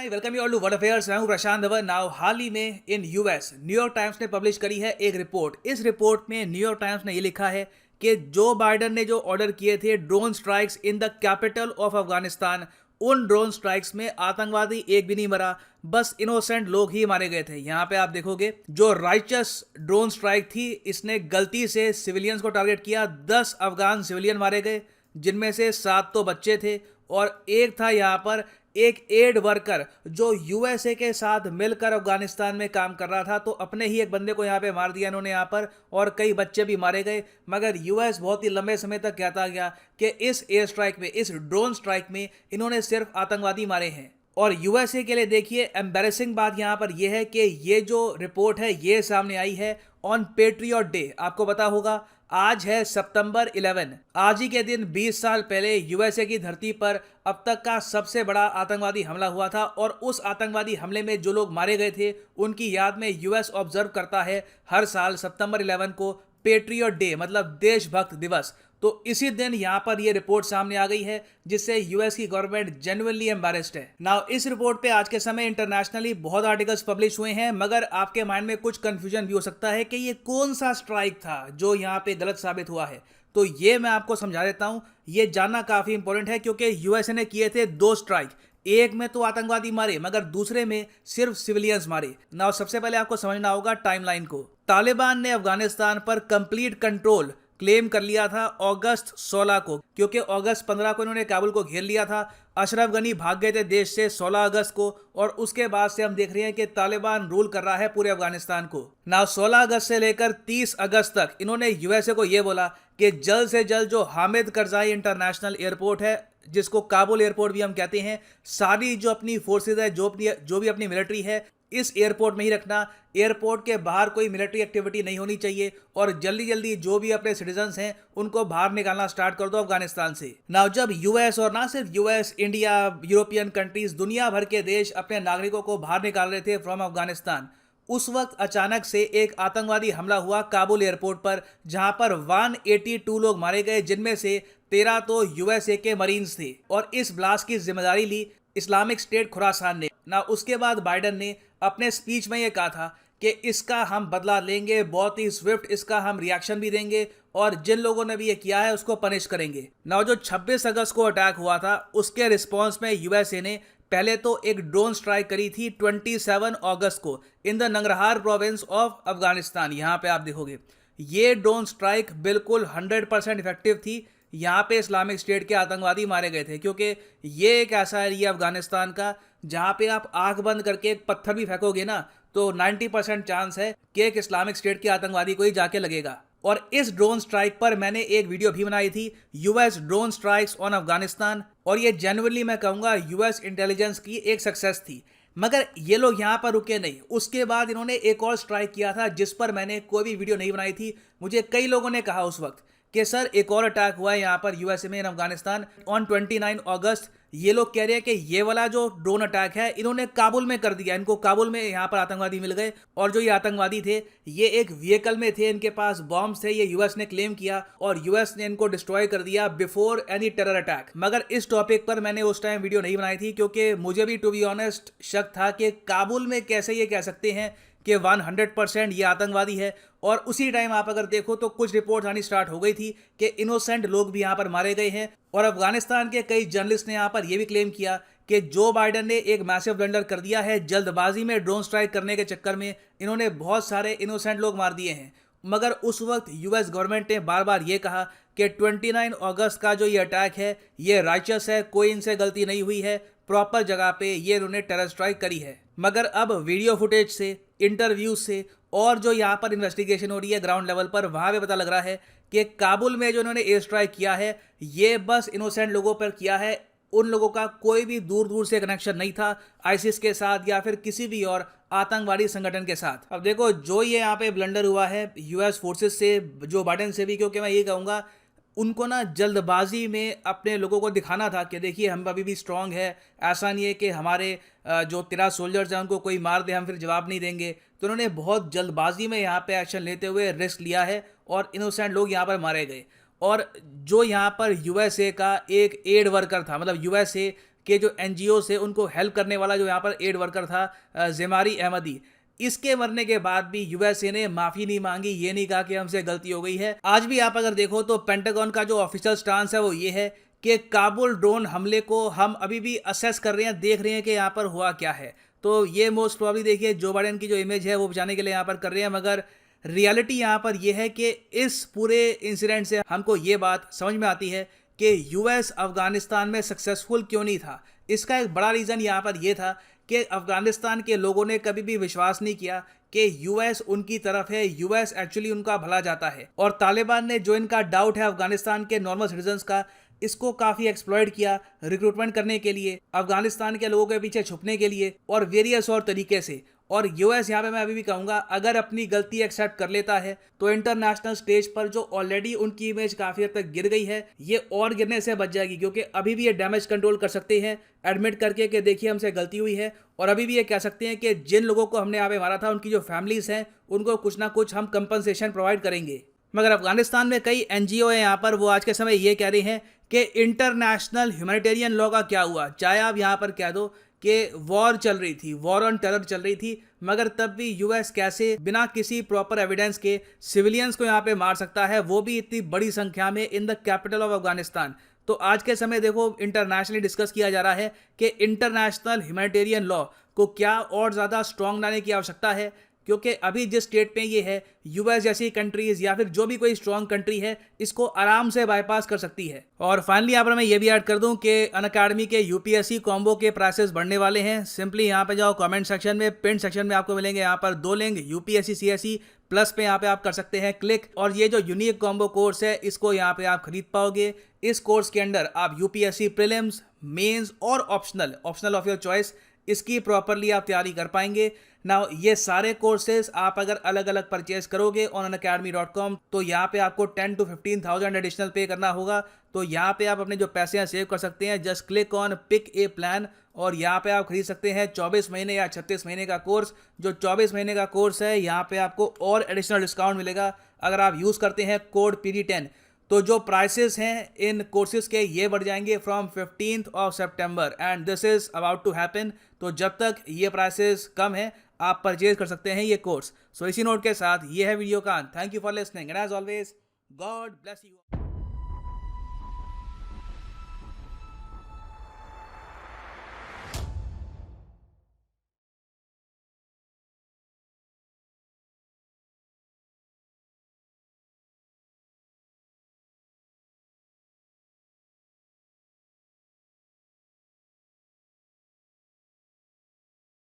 Hi welcome you all to world affairs. मैं हूं Prashant Dhawan. Now हाल ही में इन यूएस न्यूयॉर्क टाइम्स ने पब्लिश करी है एक रिपोर्ट। इस रिपोर्ट में न्यूयॉर्क टाइम्स ने ये लिखा है कि जो बाइडन ने जो ऑर्डर किए थे drone strikes in the capital of Afghanistan, उन ड्रोन स्ट्राइक्स में आतंकवादी एक भी नहीं मरा, बस इनोसेंट लोग ही मारे गए थे। यहाँ पे आप देखोगे जो राइचस ड्रोन स्ट्राइक थी, इसने गलती से सिविलियंस को टारगेट किया। 10 अफगान सिविलियन मारे गए, जिनमें से 7 तो बच्चे थे और एक था यहाँ पर एक एड वर्कर जो यूएसए के साथ मिलकर अफगानिस्तान में काम कर रहा था। तो अपने ही एक बंदे को यहाँ पे मार दिया इन्होंने यहाँ पर, और कई बच्चे भी मारे गए। मगर यूएस बहुत ही लंबे समय तक कहता गया कि इस एयर स्ट्राइक में, इस ड्रोन स्ट्राइक में इन्होंने सिर्फ आतंकवादी मारे हैं। और यूएसए के लिए देखिए एम्बैरेसिंग बात यहाँ पर यह है कि ये जो रिपोर्ट है ये सामने आई है ऑन पेट्रियट डे। आपको पता होगा आज है सितंबर 11। आज ही के दिन 20 साल पहले यूएसए की धरती पर अब तक का सबसे बड़ा आतंकवादी हमला हुआ था, और उस आतंकवादी हमले में जो लोग मारे गए थे उनकी याद में यूएस ऑब्जर्व करता है हर साल सितंबर 11 को पेट्रियट डे, मतलब देशभक्त दिवस। तो इसी दिन यहां पर यह रिपोर्ट सामने आ गई है, जिससे यूएस की गवर्नमेंट जेन्युइनली एम्बैरेस्ड है। नाउ इस रिपोर्ट पे आज के समय इंटरनेशनली बहुत आर्टिकल्स पब्लिश हुए हैं, मगर आपके माइंड में कुछ कंफ्यूजन भी हो सकता है कि ये कौन सा स्ट्राइक था जो यहाँ पे गलत साबित हुआ है। तो ये मैं आपको समझा देता हूं। ये जानना काफी इंपॉर्टेंट है क्योंकि यूएसए ने किए थे 2 स्ट्राइक। एक में तो आतंकवादी मारे मगर दूसरे में सिर्फ सिविलियंस मारे। नाउ सबसे पहले आपको समझना होगा टाइमलाइन को। तालिबान ने अफगानिस्तान पर कंप्लीट कंट्रोल क्लेम कर लिया था अगस्त 16 को, क्योंकि अगस्त 15 को इन्होंने काबुल को घेर लिया था। अशरफ गनी भाग गए थे देश से 16 अगस्त को, और उसके बाद से हम देख रहे हैं कि तालिबान रूल कर रहा है पूरे अफगानिस्तान को। ना 16 अगस्त से लेकर 30 अगस्त तक इन्होंने यूएसए को यह बोला कि जल्द से जल्द जो हामिद करजाई इंटरनेशनल एयरपोर्ट है, जिसको काबुल एयरपोर्ट भी हम कहते हैं, सारी जो अपनी फोर्सेज है, जो भी अपनी मिलिट्री है, इस एयरपोर्ट में ही रखना। एयरपोर्ट के बाहर कोई मिलिट्री एक्टिविटी नहीं होनी चाहिए, और जल्दी जल्दी जो भी अपने सिटीजन्स हैं उनको बाहर निकालना स्टार्ट कर दो अफगानिस्तान से। नाउ जब यूएस, और ना सिर्फ यूएस, इंडिया, यूरोपियन कंट्रीज, दुनिया भर के देश अपने नागरिकों को बाहर निकाल रहे थे फ्रॉम अफगानिस्तान, उस वक्त अचानक से एक आतंकवादी हमला हुआ काबुल एयरपोर्ट पर, जहां पर 182 लोग मारे गए, जिनमें से 13 तो यूएसए के मरीन्स थे। और इस ब्लास्ट की जिम्मेदारी ली इस्लामिक स्टेट खुरासान ने। ना उसके बाद बाइडन ने अपने स्पीच में ये कहा था कि इसका हम बदला लेंगे, बहुत ही स्विफ्ट इसका हम रिएक्शन भी देंगे, और जिन लोगों ने भी ये किया है उसको पनिश करेंगे। ना जो 26 अगस्त को अटैक हुआ था, उसके रिस्पॉन्स में यूएसए ने पहले तो एक ड्रोन स्ट्राइक करी थी 27 अगस्त को in the Nangarhar province of Afghanistan. यहाँ पे आप देखोगे ये ड्रोन स्ट्राइक बिल्कुल 100% इफेक्टिव थी। यहाँ पे इस्लामिक स्टेट के आतंकवादी मारे गए थे, क्योंकि ये एक ऐसा एरिया अफगानिस्तान का जहाँ पे आप आंख बंद करके एक पत्थर भी फेंकोगे ना, तो 90% चांस है कि एक इस्लामिक स्टेट के आतंकवादी को ही जाके लगेगा। और इस ड्रोन स्ट्राइक पर मैंने एक वीडियो भी बनाई थी, US drone strikes on Afghanistan, और ये जेन्युइनली मैं कहूँगा यूएस इंटेलिजेंस की एक सक्सेस थी। मगर ये लोग यहाँ पर रुके नहीं, उसके बाद इन्होंने एक और स्ट्राइक किया था जिस पर मैंने कोई भी वीडियो नहीं बनाई थी। मुझे कई लोगों ने कहा उस वक्त कि सर एक और अटैक हुआ है यहाँ पर यूएसए में इन अफगानिस्तान ऑन 29 अगस्त। ये लोग कह रहे हैं कि ये वाला जो ड्रोन अटैक है इन्होंने काबुल में कर दिया, इनको काबुल में यहाँ पर आतंकवादी मिल गए, और जो ये आतंकवादी थे ये एक व्हीकल में थे, इनके पास बॉम्ब्स थे, ये यूएस ने क्लेम किया, और यूएस ने इनको डिस्ट्रॉय कर दिया बिफोर एनी टेरर अटैक। मगर इस टॉपिक पर मैंने उस टाइम वीडियो नहीं बनाई थी, क्योंकि मुझे भी टू बी ऑनेस्ट शक था कि काबुल में कैसे ये कह सकते हैं कि 100% ये आतंकवादी है। और उसी टाइम आप अगर देखो तो कुछ रिपोर्ट आनी स्टार्ट हो गई थी कि इनोसेंट लोग भी यहाँ पर मारे गए हैं, और अफगानिस्तान के कई जर्नलिस्ट ने यहाँ पर यह भी क्लेम किया कि जो बाइडन ने एक मैसिव ब्लंडर कर दिया है, जल्दबाजी में ड्रोन स्ट्राइक करने के चक्कर में इन्होंने बहुत सारे इनोसेंट लोग मार दिए हैं। मगर उस वक्त यूएस गवर्नमेंट ने बार बार ये कहा कि 29 अगस्त का जो ये अटैक है ये राइचस है, कोई इनसे गलती नहीं हुई है, प्रॉपर जगह पे ये इन्होंने टेरर स्ट्राइक करी है। मगर अब वीडियो फुटेज से, इंटरव्यूज से, और जो यहाँ पर इन्वेस्टिगेशन हो रही है ग्राउंड लेवल पर, वहाँ पे पता लग रहा है कि काबुल में जो इन्होंने एयर स्ट्राइक किया है ये बस इनोसेंट लोगों पर किया है। उन लोगों का कोई भी दूर दूर से कनेक्शन नहीं था आईसिस के साथ या फिर किसी भी और आतंकवादी संगठन के साथ। अब देखो जो ये यहाँ पे ब्लंडर हुआ है यूएस फोर्सेस से, जो बाइडन से भी, क्योंकि मैं ये कहूँगा उनको ना जल्दबाजी में अपने लोगों को दिखाना था कि देखिए हम अभी भी स्ट्रांग है, ऐसा नहीं है कि हमारे जो 13 सोल्जर्स हैं उनको कोई मार दे हम फिर जवाब नहीं देंगे। तो उन्होंने बहुत जल्दबाजी में यहाँ पे एक्शन लेते हुए रिस्क लिया है, और इनोसेंट लोग यहाँ पर मारे गए। और जो यहाँ पर यूएसए का एक एड वर्कर था, मतलब यूएसए के जो एनजीओ से उनको हेल्प करने वाला जो यहाँ पर एड वर्कर था ज़ेमारी अहमदी, इसके मरने के बाद भी यूएसए ने माफी नहीं मांगी, ये नहीं कहा कि हमसे गलती हो गई है। आज भी आप अगर देखो तो पेंटागन का जो ऑफिशियल स्टांस है वो ये है कि काबुल ड्रोन हमले को हम अभी भी असेस कर रहे हैं, देख रहे हैं कि यहाँ पर हुआ क्या है। तो ये मोस्ट प्रॉब्ली देखिए जो बाइडेन की जो इमेज है वो बचाने के लिए यहाँ पर कर रहे हैं, मगर रियलिटी यहाँ पर यह है कि इस पूरे इंसिडेंट से हमको ये बात समझ में आती है कि यूएस अफगानिस्तान में सक्सेसफुल क्यों नहीं था। इसका एक बड़ा रीज़न यहाँ पर यह था कि अफगानिस्तान के लोगों ने कभी भी विश्वास नहीं किया कि यूएस उनकी तरफ है, यूएस एक्चुअली उनका भला चाहता है। और तालिबान ने जो इनका डाउट है अफगानिस्तान के नॉर्मल सिटीजन्स का, इसको काफ़ी एक्सप्लॉइट किया रिक्रूटमेंट करने के लिए, अफगानिस्तान के लोगों के पीछे छुपने के लिए और वेरियस और तरीके से। और यूएस यहाँ पे मैं अभी भी कहूँगा अगर अपनी गलती एक्सेप्ट कर लेता है तो इंटरनेशनल स्टेज पर जो ऑलरेडी उनकी इमेज काफ़ी हद तक गिर गई है ये और गिरने से बच जाएगी, क्योंकि अभी भी ये डैमेज कंट्रोल कर सकते हैं एडमिट करके कि देखिए हमसे गलती हुई है। और अभी भी ये कह सकते हैं कि जिन लोगों को हमने यहाँ पे मारा था उनकी जो फैमिलीज हैं उनको कुछ ना कुछ हम कंपनसेशन प्रोवाइड करेंगे। मगर अफगानिस्तान में कई एनजीओ है यहाँ पर, वो आज के समय ये कह रहे हैं कि इंटरनेशनल ह्यूमैनिटेरियन लॉ का क्या हुआ। चाहे आप यहाँ पर कह दो कि वॉर चल रही थी, वॉर ऑन टेरर चल रही थी, मगर तब भी यूएस कैसे बिना किसी प्रॉपर एविडेंस के सिविलियंस को यहाँ पे मार सकता है, वो भी इतनी बड़ी संख्या में in the capital of Afghanistan. तो आज के समय देखो इंटरनेशनली डिस्कस किया जा रहा है कि इंटरनेशनल ह्यूमैनिटेरियन लॉ को क्या और ज़्यादा स्ट्रॉन्ग लाने की आवश्यकता है, क्योंकि अभी जिस स्टेट में ये है यूएस जैसी कंट्रीज या फिर जो भी कोई स्ट्रॉन्ग कंट्री है इसको आराम से बाईपास कर सकती है। और फाइनली यहाँ पर मैं ये भी ऐड कर दूं कि अनअकैडमी के यूपीएससी कॉम्बो के प्राइसेस बढ़ने वाले हैं। सिंपली यहाँ पे जाओ कमेंट सेक्शन में, पिन सेक्शन में आपको मिलेंगे यहाँ पर 2 लिंक, यूपीएससी सीएससी प्लस पे यहाँ पे आप कर सकते हैं क्लिक, और ये जो यूनिक कॉम्बो कोर्स है इसको यहाँ पे आप खरीद पाओगे। इस कोर्स के अंदर आप यूपीएससी प्रीलिम्स, मेंस और ऑप्शनल ऑफ योर चॉइस इसकी प्रॉपरली आप तैयारी कर पाएंगे। नाउ ये सारे कोर्सेज आप अगर अलग अलग परचेज करोगे ऑन unacademy.com तो यहाँ पे आपको 10 to 15,000 एडिशनल पे करना होगा। तो यहाँ पे आप अपने जो पैसे हैं सेव कर सकते हैं। Just click on pick a plan और यहाँ पे आप खरीद सकते हैं 24 महीने या 36 महीने का कोर्स। जो 24 महीने का कोर्स है यहाँ पे आपको और एडिशनल डिस्काउंट मिलेगा अगर आप यूज़ करते हैं कोड PD10। तो जो प्राइसेस हैं इन कोर्सेज के ये बढ़ जाएंगे from 15th of September and this is about to happen. तो जब तक ये प्राइसेस कम है आप परचेज कर सकते हैं ये कोर्स। सो इसी नोट के साथ ये है वीडियो का अंत। Thank you for listening and as always God bless you.